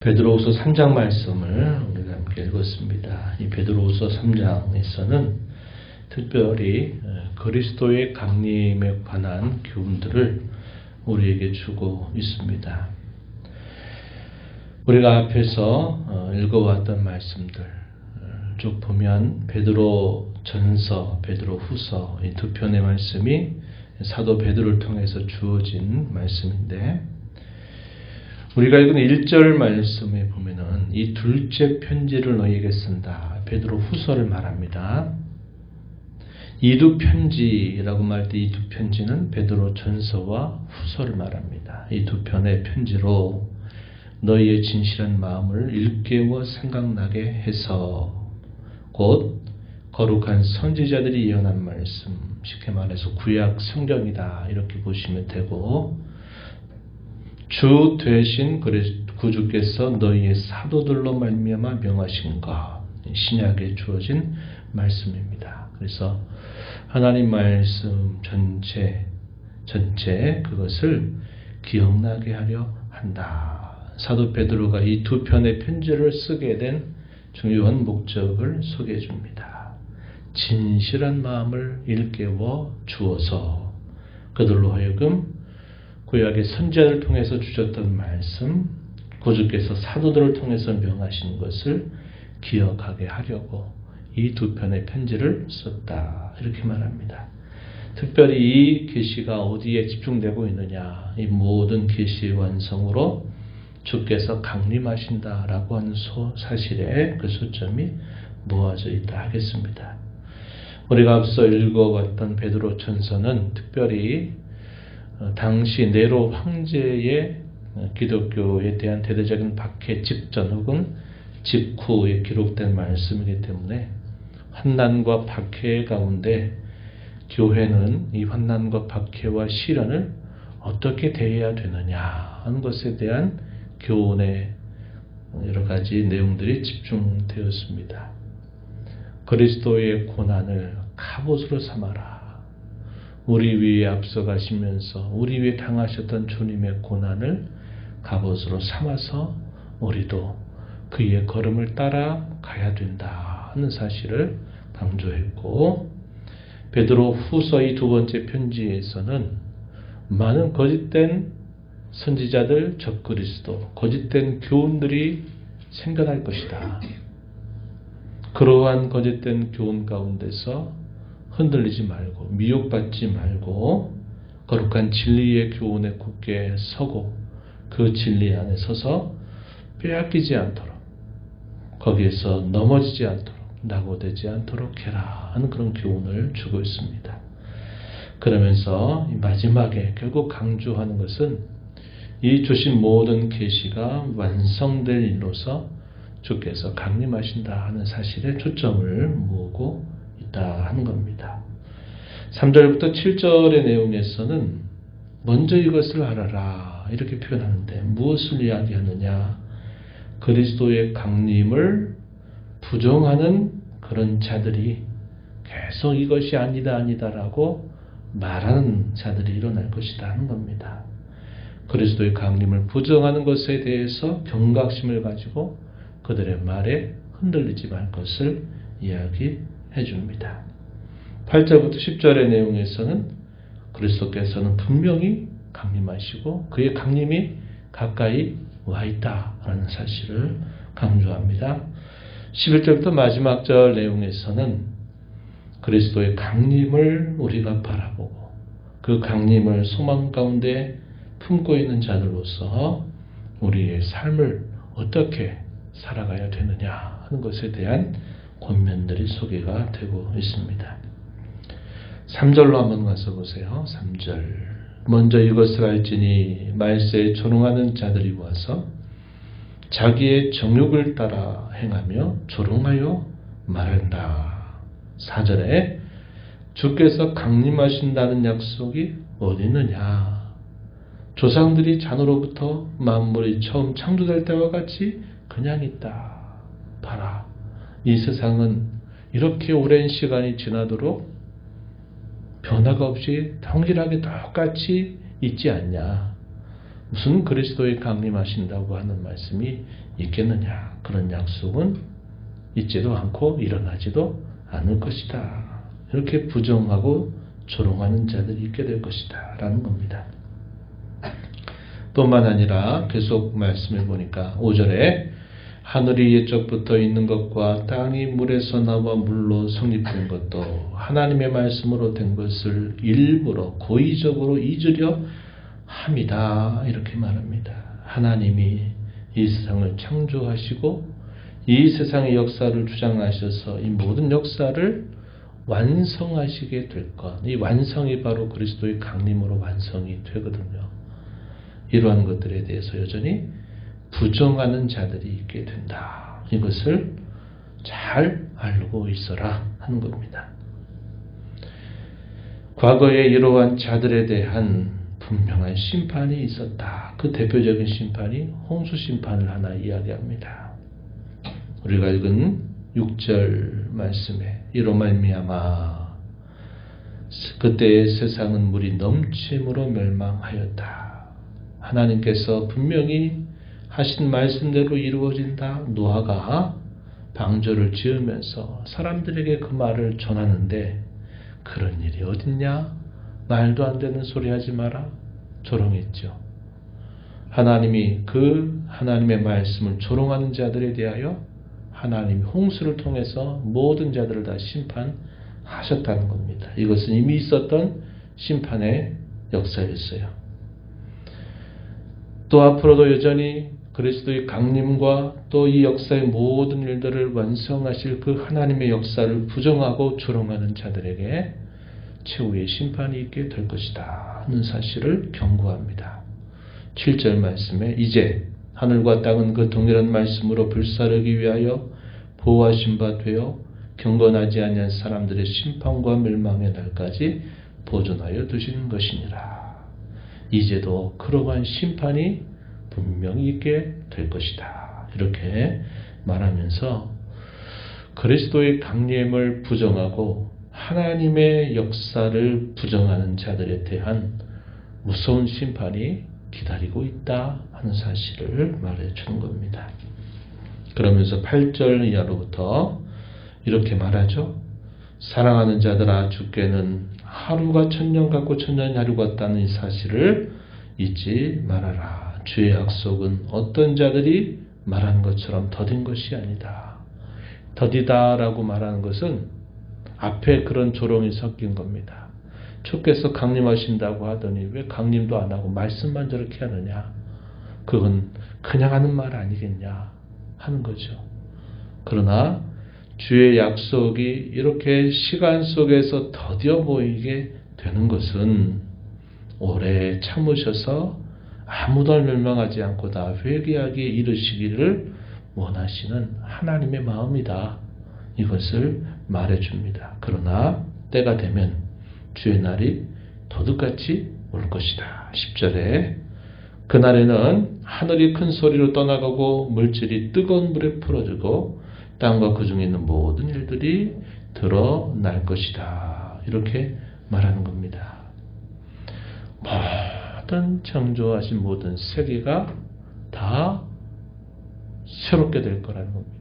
베드로후서 3장 말씀을 우리가 함께 읽었습니다. 이 베드로후서 3장에서는 특별히 그리스도의 강림에 관한 교훈들을 우리에게 주고 있습니다. 우리가 앞에서 읽어왔던 말씀들 쭉 보면 베드로 전서, 베드로 후서 이 두 편의 말씀이 사도 베드로를 통해서 주어진 말씀인데, 우리가 읽은 1절 말씀에 보면은 이 둘째 편지를 너희에게 쓴다. 베드로 후서를 말합니다. 이 두 편지라고 말할 때 이 두 편지는 베드로 전서와 후서를 말합니다. 이 두 편의 편지로 너희의 진실한 마음을 일깨워 생각나게 해서, 곧 거룩한 선지자들이 예언한 말씀, 쉽게 말해서 구약 성경이다 이렇게 보시면 되고, 주 되신 구주께서 너희의 사도들로 말미암아 명하신 것, 신약에 주어진 말씀입니다. 그래서 하나님 말씀 전체 그것을 기억나게 하려 한다. 사도 베드로가 이 두 편의 편지를 쓰게 된 중요한 목적을 소개해 줍니다. 진실한 마음을 일깨워 주어서 그들로 하여금 구약의 선지자를 통해서 주셨던 말씀, 구주께서 사도들을 통해서 명하신 것을 기억하게 하려고 이 두 편의 편지를 썼다 이렇게 말합니다. 특별히 이 계시가 어디에 집중되고 있느냐, 이 모든 계시의 완성으로 주께서 강림하신다라고 하는 사실에 그 초점이 모아져 있다 하겠습니다. 우리가 앞서 읽어봤던 베드로 전서는 특별히 당시 네로 황제의 기독교에 대한 대대적인 박해 직전 혹은 직후에 기록된 말씀이기 때문에 환난과 박해 가운데 교회는 이 환난과 박해와 시련을 어떻게 대해야 되느냐 하는 것에 대한 교훈의 여러 가지 내용들이 집중되었습니다. 그리스도의 고난을 갑옷으로 삼아라. 우리 위에 앞서가시면서 우리 위에 당하셨던 주님의 고난을 갑옷으로 삼아서 우리도 그의 걸음을 따라 가야 된다 하는 사실을 강조했고, 베드로 후서의 두 번째 편지에서는 많은 거짓된 선지자들, 적그리스도, 거짓된 교훈들이 생겨날 것이다. 그러한 거짓된 교훈 가운데서 흔들리지 말고 미혹받지 말고 거룩한 진리의 교훈에 굳게 서고 그 진리 안에 서서 빼앗기지 않도록, 거기에서 넘어지지 않도록, 낙오되지 않도록 해라 하는 그런 교훈을 주고 있습니다. 그러면서 마지막에 결국 강조하는 것은 이 주신 모든 계시가 완성될 일로서 주께서 강림하신다 하는 사실에 초점을 모으고 있다 하는 겁니다. 3절부터 7절의 내용에서는 먼저 이것을 알아라 이렇게 표현하는데, 무엇을 이야기하느냐? 그리스도의 강림을 부정하는 그런 자들이 계속 이것이 아니다라고 말하는 자들이 일어날 것이다 하는 겁니다. 그리스도의 강림을 부정하는 것에 대해서 경각심을 가지고 그들의 말에 흔들리지 말 것을 이야기해 줍니다. 8절부터 10절의 내용에서는 그리스도께서는 분명히 강림하시고 그의 강림이 가까이 와 있다라는 사실을 강조합니다. 11절부터 마지막 절 내용에서는 그리스도의 강림을 우리가 바라보고 그 강림을 소망 가운데 품고 있는 자들로서 우리의 삶을 어떻게 살아가야 되느냐 하는 것에 대한 권면들이 소개가 되고 있습니다. 3절로 한번 가서 보세요. 3절. 먼저 이것을 알지니 말세에 조롱하는 자들이 와서 자기의 정욕을 따라 행하며 조롱하여 말한다. 4절에 주께서 강림하신다는 약속이 어디 있느냐? 조상들이 잔으로부터 만물이 처음 창조될 때와 같이 그냥 있다. 봐라. 이 세상은 이렇게 오랜 시간이 지나도록 변화가 없이 동일하게 똑같이 있지 않냐. 무슨 그리스도의 강림하신다고 하는 말씀이 있겠느냐. 그런 약속은 있지도 않고 일어나지도 않을 것이다. 이렇게 부정하고 조롱하는 자들이 있게 될 것이다 라는 겁니다. 뿐만 아니라 계속 말씀을 보니까 5절에 하늘이 옛적부터 있는 것과 땅이 물에서 나와 물로 성립된 것도 하나님의 말씀으로 된 것을 일부러 고의적으로 잊으려 함이다 이렇게 말합니다. 하나님이 이 세상을 창조하시고 이 세상의 역사를 주장하셔서 이 모든 역사를 완성하시게 될 것. 이 완성이 바로 그리스도의 강림으로 완성이 되거든요. 이러한 것들에 대해서 여전히 부정하는 자들이 있게 된다. 이것을 잘 알고 있어라 하는 겁니다. 과거에 이러한 자들에 대한 분명한 심판이 있었다. 그 대표적인 심판이 홍수 심판을 하나 이야기합니다. 우리가 읽은 6절 말씀에 이로 말미암아 그때의 세상은 물이 넘침으로 멸망하였다. 하나님께서 분명히 하신 말씀대로 이루어진다. 노아가 방주를 지으면서 사람들에게 그 말을 전하는데 그런 일이 어딨냐? 말도 안 되는 소리 하지 마라. 조롱했죠. 하나님이 그 하나님의 말씀을 조롱하는 자들에 대하여 하나님이 홍수를 통해서 모든 자들을 다 심판하셨다는 겁니다. 이것은 이미 있었던 심판의 역사였어요. 또 앞으로도 여전히 그리스도의 강림과 또 이 역사의 모든 일들을 완성하실 그 하나님의 역사를 부정하고 조롱하는 자들에게 최후의 심판이 있게 될 것이다 하는 사실을 경고합니다. 7절 말씀에 이제 하늘과 땅은 그 동일한 말씀으로 불사르기 위하여 보호하신 바 되어 경건하지 아니한 사람들의 심판과 멸망의 날까지 보존하여 두시는 것이니라. 이제도 그러한 심판이 분명히 있게 될 것이다. 이렇게 말하면서 그리스도의 강림을 부정하고 하나님의 역사를 부정하는 자들에 대한 무서운 심판이 기다리고 있다 하는 사실을 말해주는 겁니다. 그러면서 8절 이하로부터 이렇게 말하죠. 사랑하는 자들아 주께는 하루가 천년 같고 천년이 하루 같다는 이 사실을 잊지 말아라. 주의 약속은 어떤 자들이 말한 것처럼 더딘 것이 아니다. 더디다라고 말하는 것은 앞에 그런 조롱이 섞인 겁니다. 주께서 강림하신다고 하더니 왜 강림도 안 하고 말씀만 저렇게 하느냐. 그건 그냥 하는 말 아니겠냐 하는 거죠. 그러나 주의 약속이 이렇게 시간 속에서 더뎌 보이게 되는 것은 오래 참으셔서 아무도 멸망하지 않고 다 회개하기에 이르시기를 원하시는 하나님의 마음이다. 이것을 말해줍니다. 그러나 때가 되면 주의 날이 도둑같이 올 것이다. 10절에 그날에는 하늘이 큰 소리로 떠나가고 물질이 뜨거운 물에 풀어지고 땅과 그 중에 있는 모든 일들이 드러날 것이다. 이렇게 말하는 겁니다. 모든 창조하신 모든 세계가 다 새롭게 될 거라는 겁니다.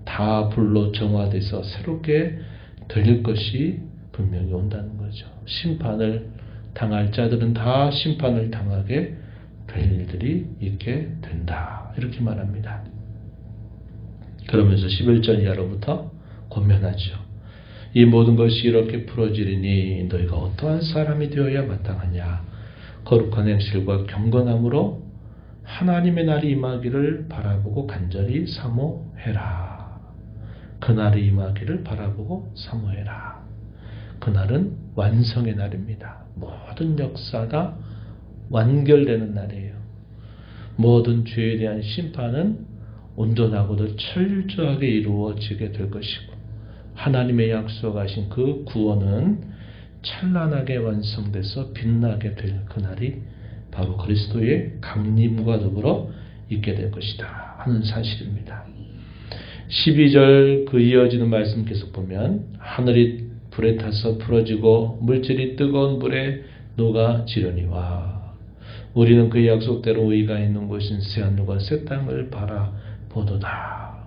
다 불로 정화돼서 새롭게 될 것이 분명히 온다는 거죠. 심판을 당할 자들은 다 심판을 당하게 될 일들이 있게 된다. 이렇게 말합니다. 그러면서 11절 이하로부터 권면하죠. 이 모든 것이 이렇게 풀어지리니 너희가 어떠한 사람이 되어야 마땅하냐. 거룩한 행실과 경건함으로 하나님의 날이 임하기를 바라보고 간절히 사모해라. 그날이 임하기를 바라보고 사모해라. 그날은 완성의 날입니다. 모든 역사가 완결되는 날이에요. 모든 죄에 대한 심판은 온전하고도 철저하게 이루어지게 될 것이고 하나님의 약속하신 그 구원은 찬란하게 완성돼서 빛나게 될 그날이 바로 그리스도의 강림과 더불어 있게 될 것이다 하는 사실입니다. 12절 그 이어지는 말씀 계속 보면 하늘이 불에 타서 풀어지고 물질이 뜨거운 불에 녹아지려니와 우리는 그의 약속대로 의가 있는 곳인 새하늘과 새 땅을 바라보도다.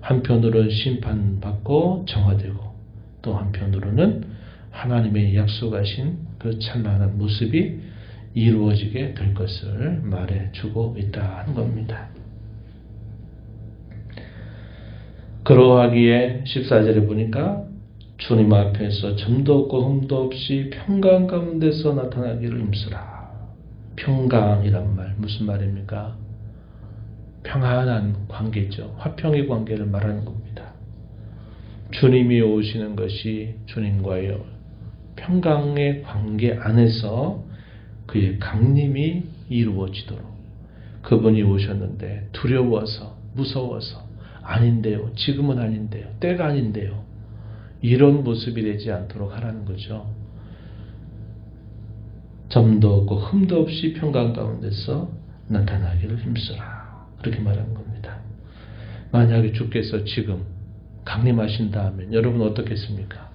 한편으로는 심판받고 정화되고 또 한편으로는 하나님의 약속하신 그 찬란한 모습이 이루어지게 될 것을 말해주고 있다는 겁니다. 그러하기에 14절에 보니까 주님 앞에서 점도 없고 흠도 없이 평강 가운데서 나타나기를 힘쓰라. 평강이란 말 무슨 말입니까? 평안한 관계죠. 화평의 관계를 말하는 겁니다. 주님이 오시는 것이 주님과의 평강의 관계 안에서 그의 강림이 이루어지도록 그분이 오셨는데 두려워서 무서워서 아닌데요. 지금은 아닌데요. 때가 아닌데요. 이런 모습이 되지 않도록 하라는 거죠. 점도 없고 흠도 없이 평강 가운데서 나타나기를 힘쓰라. 그렇게 말하는 겁니다. 만약에 주께서 지금 강림하신다면 여러분 어떻겠습니까?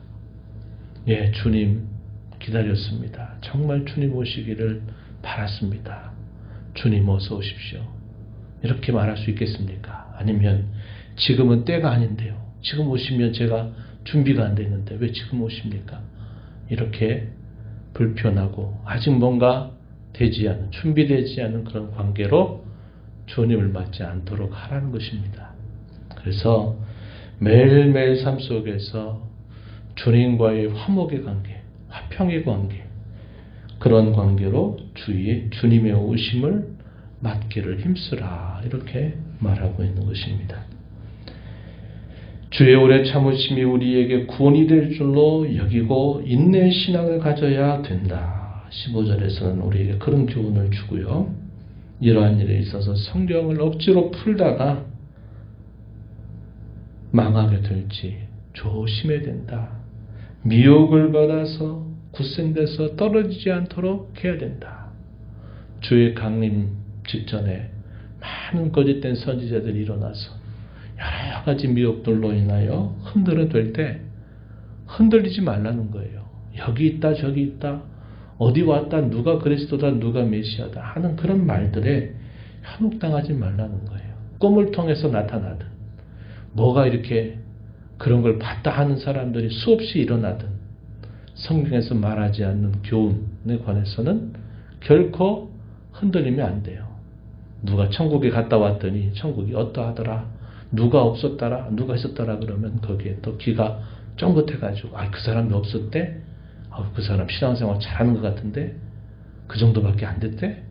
예, 주님 기다렸습니다. 정말 주님 오시기를 바랐습니다. 주님 어서 오십시오. 이렇게 말할 수 있겠습니까? 아니면 지금은 때가 아닌데요. 지금 오시면 제가 준비가 안 됐는데 왜 지금 오십니까? 이렇게 불편하고 아직 뭔가 되지 않은, 준비되지 않은 그런 관계로 주님을 맞지 않도록 하라는 것입니다. 그래서 매일매일 삶 속에서 주님과의 화목의 관계, 화평의 관계, 그런 관계로 주님의 오심을 맞기를 힘쓰라. 이렇게 말하고 있는 것입니다. 주의 오래 참으심이 우리에게 구원이 될 줄로 여기고 인내의 신앙을 가져야 된다. 15절에서는 우리에게 그런 교훈을 주고요. 이러한 일에 있어서 성경을 억지로 풀다가 망하게 될지 조심해야 된다. 미혹을 받아서 굳센데서 떨어지지 않도록 해야 된다. 주의 강림 직전에 많은 거짓된 선지자들이 일어나서 여러 가지 미혹들로 인하여 흔들어될 때 흔들리지 말라는 거예요. 여기 있다 저기 있다 어디 왔다 누가 그리스도다 누가 메시아다 하는 그런 말들에 현혹당하지 말라는 거예요. 꿈을 통해서 나타나든 뭐가 이렇게 그런 걸 봤다 하는 사람들이 수없이 일어나든 성경에서 말하지 않는 교훈에 관해서는 결코 흔들리면 안 돼요. 누가 천국에 갔다 왔더니 천국이 어떠하더라 누가 없었더라 누가 있었더라 그러면 거기에 또 귀가 쫑긋해가지고 그 사람이 없었대? 그 사람 신앙생활 잘하는 것 같은데 그 정도밖에 안 됐대?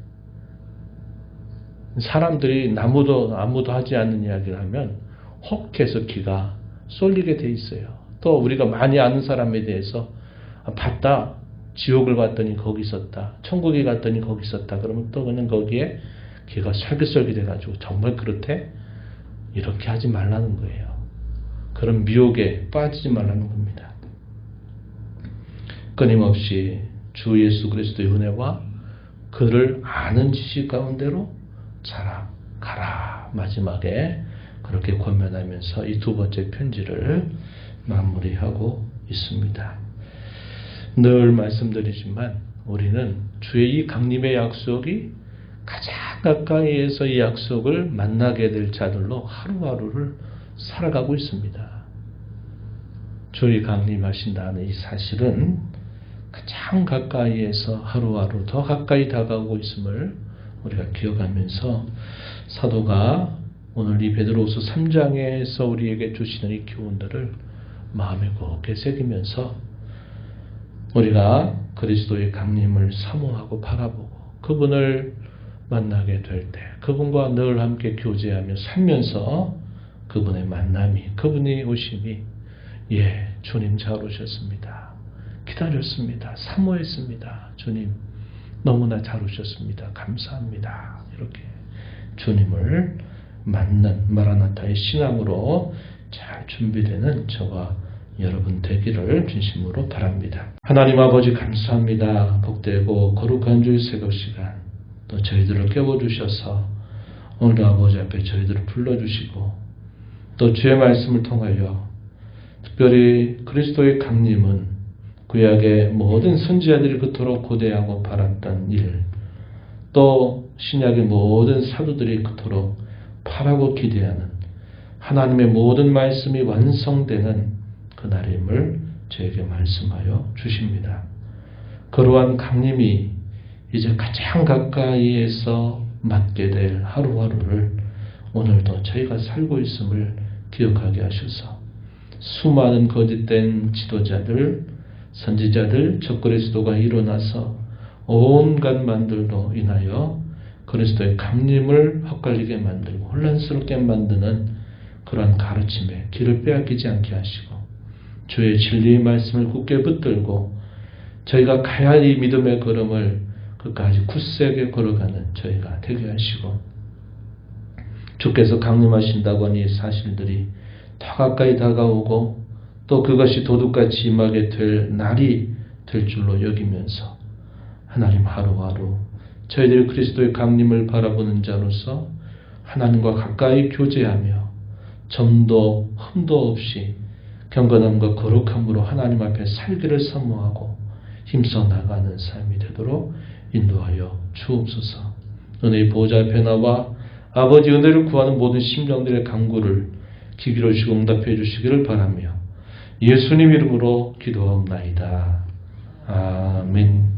사람들이 아무도 하지 않는 이야기를 하면 혹해서 귀가 쏠리게 돼 있어요. 또 우리가 많이 아는 사람에 대해서 봤다 지옥을 갔더니 거기 있었다 천국에 갔더니 거기 있었다 그러면 또 그는 거기에 귀가 솔깃솔깃해가지고 정말 그렇대? 이렇게 하지 말라는 거예요. 그런 미혹에 빠지지 말라는 겁니다. 끊임없이 주 예수 그리스도의 은혜와 그를 아는 지식 가운데로 자라가라. 마지막에 그렇게 권면하면서 이 두 번째 편지를 마무리하고 있습니다. 늘 말씀드리지만 우리는 주의 이 강림의 약속이 가장 가까이에서 이 약속을 만나게 될 자들로 하루하루를 살아가고 있습니다. 주의 강림하신다는 이 사실은 가장 가까이에서 하루하루 더 가까이 다가오고 있음을 우리가 기억하면서 사도가 오늘 이 베드로후서 3장에서 우리에게 주시는 이 교훈들을 마음에 곱게 새기면서 우리가 그리스도의 강림을 사모하고 바라보고 그분을 만나게 될 때 그분과 늘 함께 교제하며 살면서 그분의 만남이 그분의 오심이 주님 잘 오셨습니다. 기다렸습니다. 사모했습니다. 주님 너무나 잘 오셨습니다. 감사합니다. 이렇게 주님을 맞는 마라나타의 신앙으로 잘 준비되는 저와 여러분 되기를 진심으로 바랍니다. 하나님 아버지 감사합니다. 복되고 거룩한 주의 새벽 시간 또 저희들을 깨워주셔서 오늘 아버지 앞에 저희들을 불러주시고 또 주의 말씀을 통하여 특별히 그리스도의 강림은 구약의 모든 선지자들이 그토록 고대하고 바랐던 일 또 신약의 모든 사도들이 그토록 바라고 기대하는 하나님의 모든 말씀이 완성되는 그날임을 저에게 말씀하여 주십니다. 그러한 강림이 이제 가장 가까이에서 맞게 될 하루하루를 오늘도 저희가 살고 있음을 기억하게 하셔서 수많은 거짓된 지도자들, 선지자들, 적그리스도가 일어나서 온갖 만들로 인하여 그리스도의 강림을 헛갈리게 만들고 혼란스럽게 만드는 그러한 가르침에 길을 빼앗기지 않게 하시고 주의 진리의 말씀을 굳게 붙들고 저희가 가야 할 이 믿음의 걸음을 끝까지 굳세게 걸어가는 저희가 되게 하시고 주께서 강림하신다고 하는 이 사실들이 더 가까이 다가오고 또 그것이 도둑같이 임하게 될 날이 될 줄로 여기면서 하나님 하루하루 저희들이 그리스도의 강림을 바라보는 자로서 하나님과 가까이 교제하며 점도 흠도 없이 경건함과 거룩함으로 하나님 앞에 살기를 사모하고 힘써 나가는 삶이 되도록 인도하여 주옵소서. 은혜의 보좌 앞에 나와 아버지 은혜를 구하는 모든 심령들의 간구를 귀 기울여 주시고 응답해 주시기를 바라며 예수님 이름으로 기도하옵나이다. 아멘.